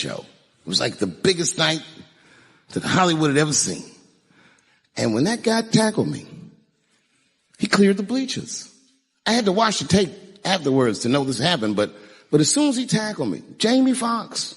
show. It was like the biggest night that Hollywood had ever seen. And when that guy tackled me, he cleared the bleachers. I had to watch the tape afterwards to know this happened, but as soon as he tackled me, Jamie Foxx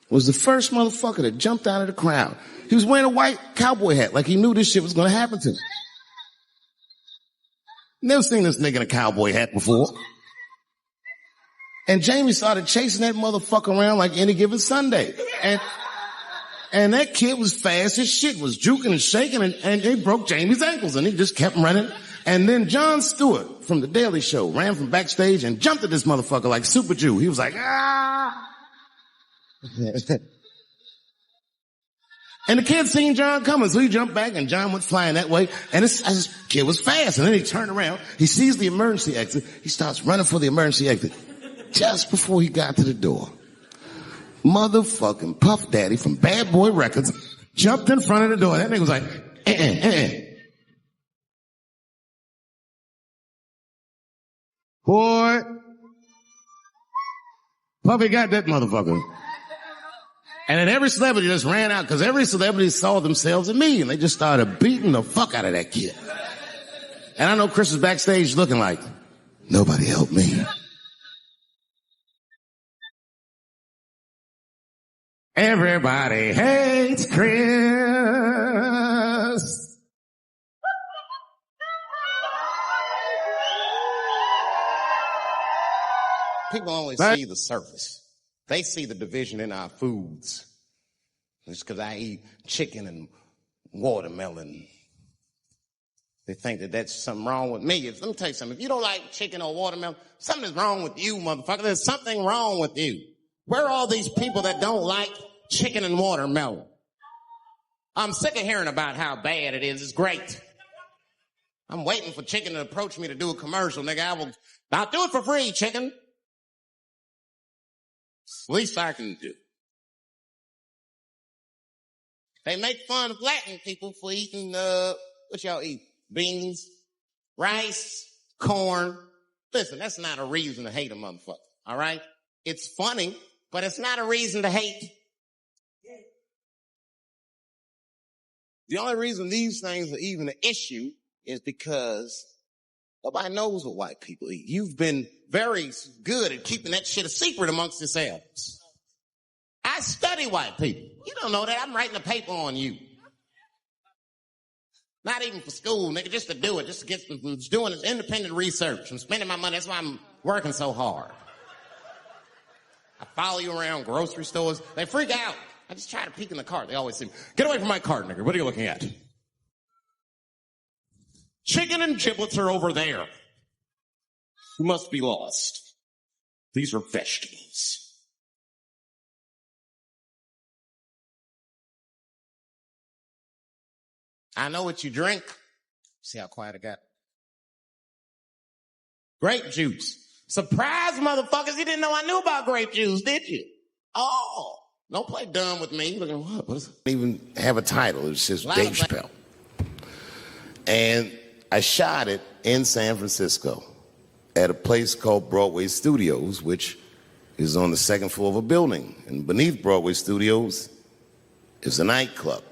was the first motherfucker that jumped out of the crowd. He was wearing a white cowboy hat like he knew this shit was going to happen to him. Never seen this nigga in a cowboy hat before. And Jamie started chasing that motherfucker around like any given Sunday. And that kid was fast as shit, was juking and shaking, and he broke Jamie's ankles, and he just kept running. And then Jon Stewart from The Daily Show ran from backstage and jumped at this motherfucker like Super Jew. He was like, ah! And the kid seen Jon coming, so he jumped back, and Jon went flying that way, and this kid was fast. And then he turned around, he sees the emergency exit, he starts running for the emergency exit. Just before he got to the door, motherfucking Puff Daddy from Bad Boy Records jumped in front of the door. That nigga was like, Boy, Puffy got that motherfucker. And then every celebrity just ran out because every celebrity saw themselves in me, and they just started beating the fuck out of that kid. And I know Chris was backstage looking like, nobody helped me. Everybody hates Chris. People only see the surface. They see the division in our foods. It's because I eat chicken and watermelon. They think that that's something wrong with me. Let me tell you something. If you don't like chicken or watermelon, something is wrong with you, motherfucker. There's something wrong with you. Where are all these people that don't like chicken and watermelon? I'm sick of hearing about how bad it is. It's great. I'm waiting for chicken to approach me to do a commercial, nigga. I'll do it for free, chicken. It's the least I can do. They make fun of Latin people for eating, what y'all eat? Beans, rice, corn. Listen, that's not a reason to hate a motherfucker, all right? It's funny, but it's not a reason to hate. The only reason these things are even an issue is because nobody knows what white people eat. You've been very good at keeping that shit a secret amongst yourselves. I study white people. You don't know that. I'm writing a paper on you. Not even for school, nigga, just to do it, just to get doing this independent research. I'm spending my money. That's why I'm working so hard. I follow you around grocery stores. They freak out. I just try to peek in the cart. They always say, get away from my cart, nigga. What are you looking at? Chicken and giblets are over there. You must be lost. These are vegetables. I know what you drink. See how quiet I got? Grape juice. Surprise, motherfuckers. You didn't know I knew about grape juice, did you? Oh, don't play dumb with me. Look at what is it? Even have a title. It's just Dave Chappelle. And I shot it in San Francisco at a place called Broadway Studios, which is on the second floor of a building. And beneath Broadway Studios is a nightclub.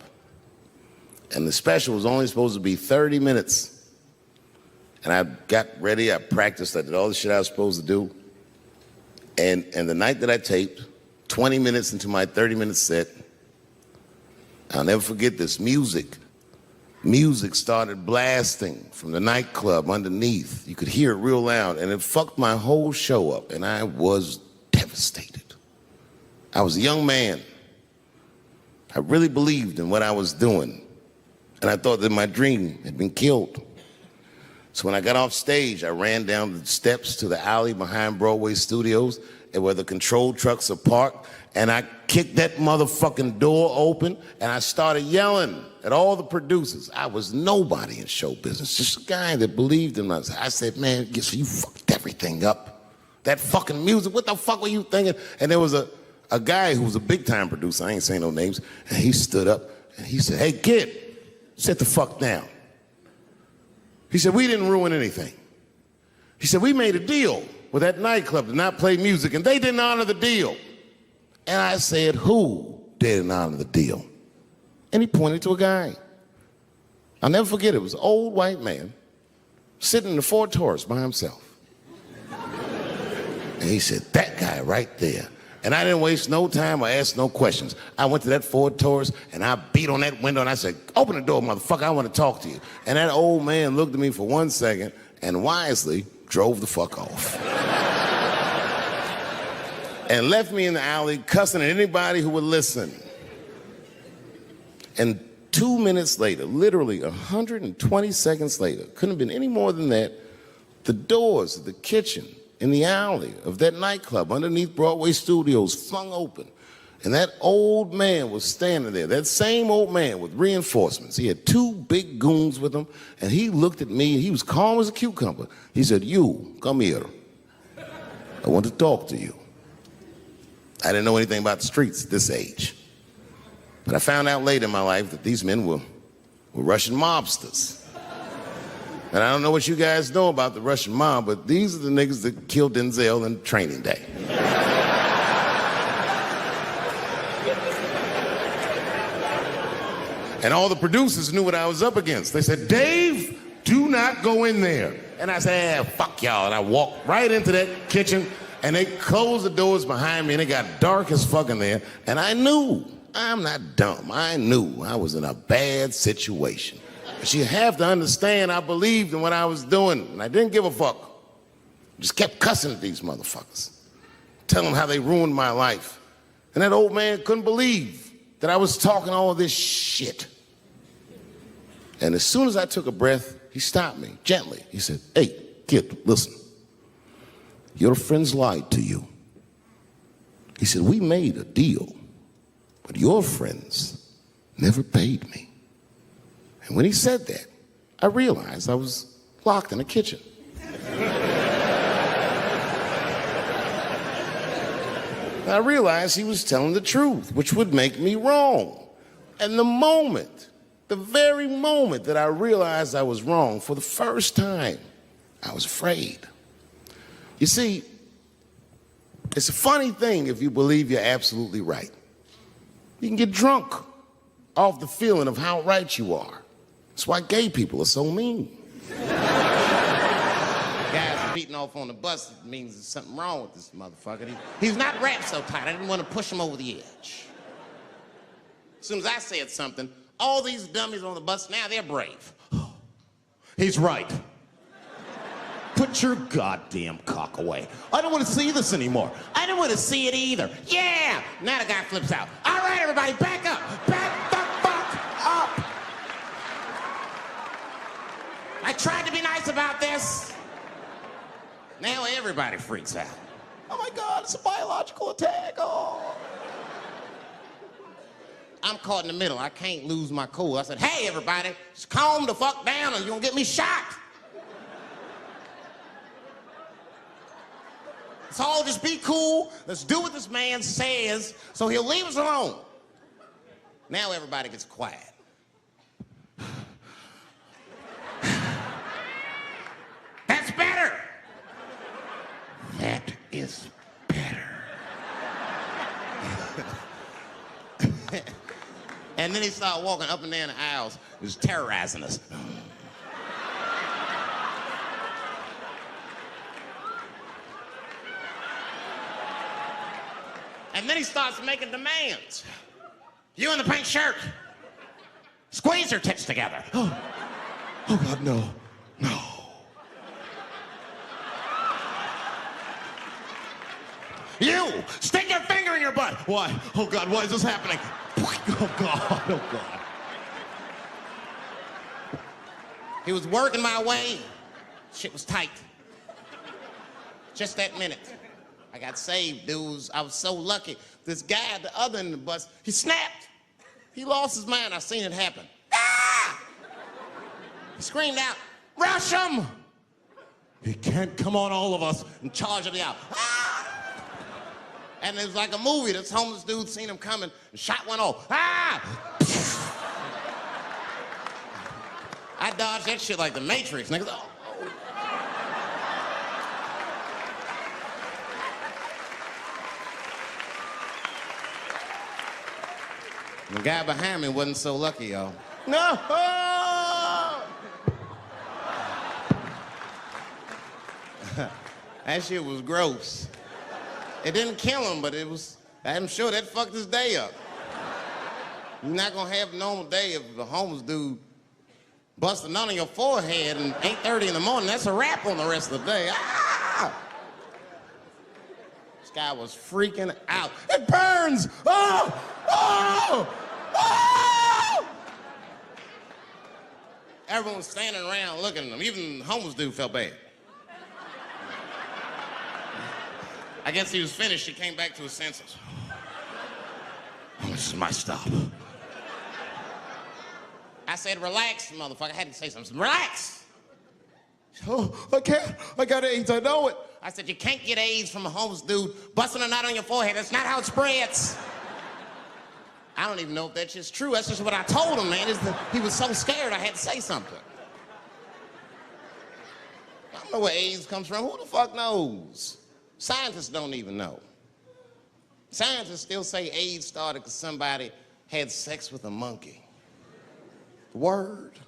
And the special was only supposed to be 30 minutes. And I got ready, I practiced, I did all the shit I was supposed to do. And the night that I taped, 20 minutes into my 30-minute set, I'll never forget this, music started blasting from the nightclub underneath. You could hear it real loud, and it fucked my whole show up, and I was devastated. I was a young man. I really believed in what I was doing. And I thought that my dream had been killed. So when I got off stage, I ran down the steps to the alley behind Broadway Studios and where the control trucks are parked, and I kicked that motherfucking door open, and I started yelling at all the producers. I was nobody in show business, just a guy that believed in myself. I said, man, you fucked everything up. That fucking music, what the fuck were you thinking? And there was a guy who was a big-time producer, I ain't saying no names, and he stood up, and he said, hey, kid, sit the fuck down. He said, we didn't ruin anything. He said, we made a deal with that nightclub to not play music, and they didn't honor the deal. And I said, who did not honor the deal? And he pointed to a guy. I'll never forget it. It was an old white man sitting in the Ford Taurus by himself. And he said, that guy right there. And I didn't waste no time or ask no questions. I went to that Ford Taurus and I beat on that window and I said, open the door, motherfucker, I want to talk to you. And that old man looked at me for 1 second and wisely drove the fuck off. And left me in the alley cussing at anybody who would listen. And 2 minutes later, literally 120 seconds later, couldn't have been any more than that, the doors of the kitchen in the alley of that nightclub underneath Broadway Studios flung open. And that old man was standing there, that same old man with reinforcements. He had 2 big goons with him, and he looked at me, and he was calm as a cucumber. He said, you, come here. I want to talk to you. I didn't know anything about the streets at this age. But I found out later in my life that these men were Russian mobsters. And I don't know what you guys know about the Russian mob, but these are the niggas that killed Denzel in Training Day. And all the producers knew what I was up against. They said, Dave, do not go in there. And I said, fuck y'all. And I walked right into that kitchen, and they closed the doors behind me, and it got dark as fuck in there. And I knew, I'm not dumb, I knew I was in a bad situation. But you have to understand, I believed in what I was doing, and I didn't give a fuck. Just kept cussing at these motherfuckers, telling them how they ruined my life. And that old man couldn't believe that I was talking all of this shit. And as soon as I took a breath, he stopped me gently. He said, hey, kid, listen. Your friends lied to you. He said, we made a deal, but your friends never paid me. And when he said that, I realized I was locked in a kitchen. I realized he was telling the truth, which would make me wrong. And the very moment that I realized I was wrong, for the first time, I was afraid. You see, it's a funny thing if you believe you're absolutely right. You can get drunk off the feeling of how right you are. That's why gay people are so mean. Guys beating off on the bus means there's something wrong with this motherfucker. He's not wrapped so tight. I didn't want to push him over the edge. As soon as I said something, all these dummies on the bus, now they're brave. He's right. Put your goddamn cock away. I don't want to see this anymore. I don't want to see it either. Yeah! Now the guy flips out. All right, everybody, back up. Back the fuck up. I tried to be nice about this. Now everybody freaks out. Oh my God, it's a biological attack. Oh. I'm caught in the middle. I can't lose my cool. I said, hey, everybody, just calm the fuck down or you're gonna get me shot. Let's all just be cool. Let's do what this man says so he'll leave us alone. Now everybody gets quiet. That's better. That is better. And then he started walking up and down the aisles. He was terrorizing us. And then he starts making demands. You in the pink shirt, squeeze your tits together. Oh God, no, no. You, stick your finger in your butt. Why? Oh God, why is this happening? Oh God, oh God. He was working my way. Shit was tight. Just that minute. I got saved, dudes. I was so lucky. This guy at the other end of the bus, he snapped. He lost his mind. I seen it happen. Ah! He screamed out, rush him! He can't come on all of us and charge him out. Ah! And it was like a movie. This homeless dude seen him coming and shot one off. Ah! I dodged that shit like the Matrix, niggas. Oh. The guy behind me wasn't so lucky, y'all. No! That shit was gross. It didn't kill him, but I'm sure that fucked his day up. You're not gonna have a normal day if the homeless dude busts a nut on your forehead and 8:30 in the morning. That's a wrap on the rest of the day. Ah! This guy was freaking out. It burns! Oh! Oh! Oh! Everyone's standing around looking at him. Even the homeless dude felt bad. I guess he was finished. He came back to his senses. Oh, this is my stop. I said, relax, motherfucker. I had to say something. Relax. Oh, I can't. I got AIDS. I know it. I said, you can't get AIDS from a homeless dude busting a knot on your forehead. That's not how it spreads. I don't even know if that shit's true. That's just what I told him, man. He was so scared I had to say something. I don't know where AIDS comes from. Who the fuck knows? Scientists don't even know. Scientists still say AIDS started because somebody had sex with a monkey. Word.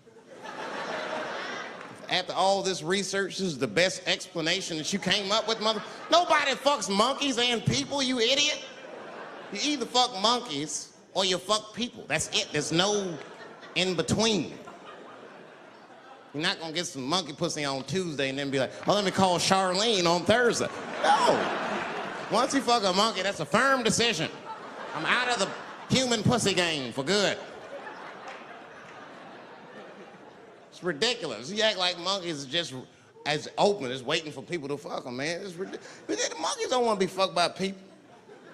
After all this research, this is the best explanation that you came up with, mother. Nobody fucks monkeys and people, you idiot. You either fuck monkeys or you fuck people. That's it. There's no in between. You're not gonna get some monkey pussy on Tuesday and then be like, oh, let me call Charlene on Thursday. No. Once you fuck a monkey, that's a firm decision. I'm out of the human pussy game for good. It's ridiculous. You act like monkeys are just as open as waiting for people to fuck them, man. It's ridiculous. But the monkeys don't want to be fucked by people.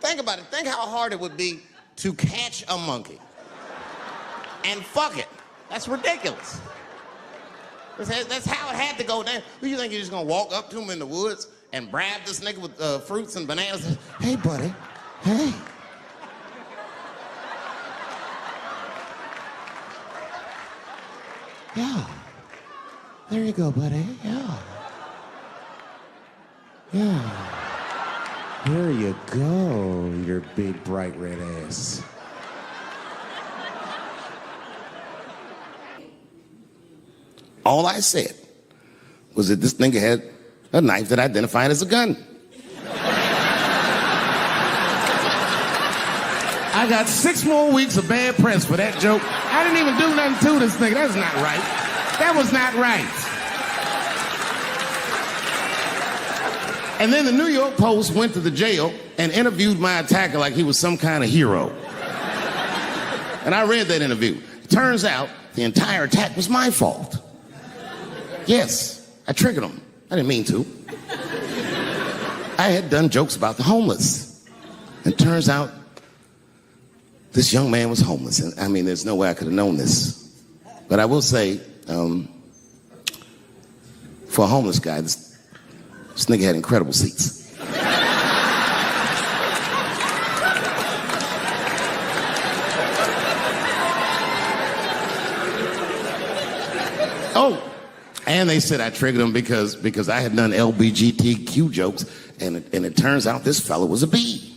Think about it. Think how hard it would be to catch a monkey and fuck it. That's ridiculous. That's how it had to go down. Who you think you're just gonna walk up to him in the woods and bribe this nigga with fruits and bananas? Hey, buddy. Hey. Yeah. There you go, buddy. Yeah. Yeah. There you go, your big, bright red ass. All I said was that this nigga had a knife that identified as a gun. I got 6 more weeks of bad press for that joke. I didn't even do nothing to this nigga. That's not right. That was not right. And then the New York Post went to the jail and interviewed my attacker like he was some kind of hero. And I read that interview. Turns out the entire attack was my fault. Yes, I triggered him. I didn't mean to. I had done jokes about the homeless. And turns out this young man was homeless. And I mean, there's no way I could have known this. But I will say, for a homeless guy, this nigga had incredible seats. Oh, and they said I triggered him because I had done LBGTQ jokes, and it turns out this fella was a bee.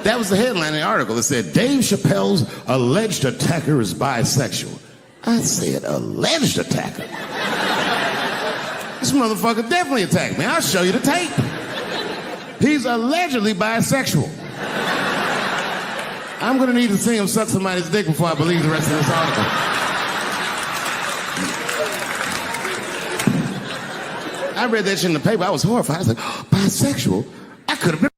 That was the headline in the article. It said, Dave Chappelle's alleged attacker is bisexual. I said, alleged attacker? This motherfucker definitely attacked me. I'll show you the tape. He's allegedly bisexual. I'm gonna need to see him suck somebody's dick before I believe the rest of this article. I read that shit in the paper. I was horrified. I was like, oh, bisexual? I could have been.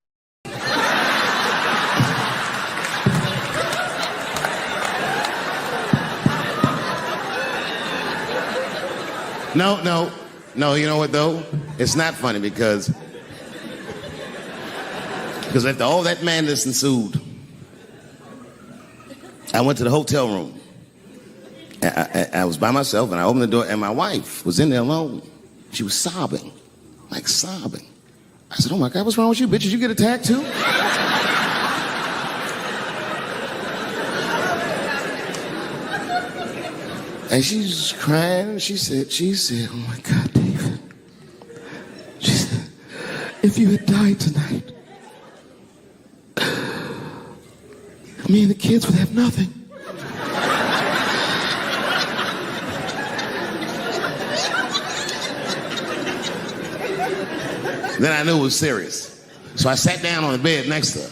No, you know what though? It's not funny because after all that madness ensued, I went to the hotel room. I was by myself and I opened the door and my wife was in there alone. She was sobbing, like sobbing. I said, oh my God, what's wrong with you, bitch? Did you get attacked too? And she's crying, and she said, oh my God, David. She said, if you had died tonight, me and the kids would have nothing. Then I knew it was serious. So I sat down on the bed next to her.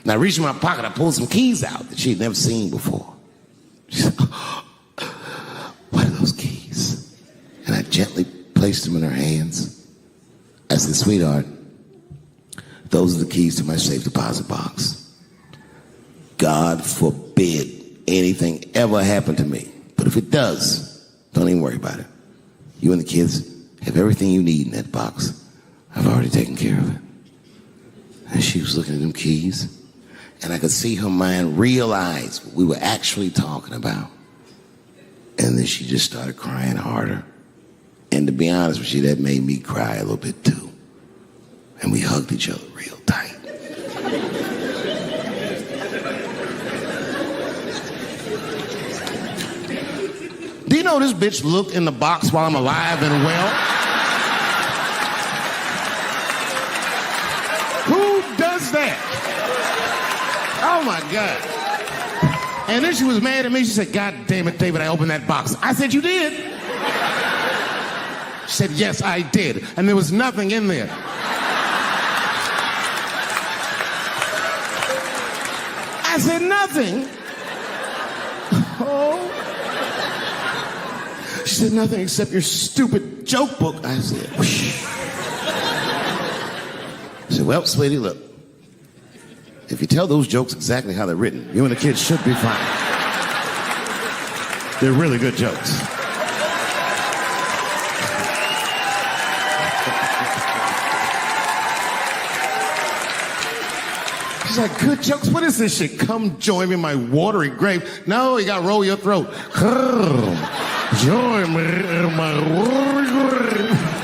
And I reached in my pocket, I pulled some keys out that she'd never seen before. She said, what are those keys? And I gently placed them in her hands. I said, sweetheart, those are the keys to my safe deposit box. God forbid anything ever happen to me. But if it does, don't even worry about it. You and the kids have everything you need in that box. I've already taken care of it. And she was looking at them keys, and I could see her mind realize what we were actually talking about. And then she just started crying harder. And to be honest with you, that made me cry a little bit too. And we hugged each other real tight. Do you know this bitch looked in the box while I'm alive and well? Who does that? Oh my God. And then she was mad at me. She said, God damn it, David, I opened that box. I said, you did? She said, yes, I did. And there was nothing in there. I said, nothing? Oh. She said, nothing except your stupid joke book. I said, whoosh. I said, well, sweetie, look. If you tell those jokes exactly how they're written, you and the kids should be fine. They're really good jokes. She's like, good jokes? What is this shit? Come join me in my watery grave. No, you gotta roll your throat. Join me in my watery grave.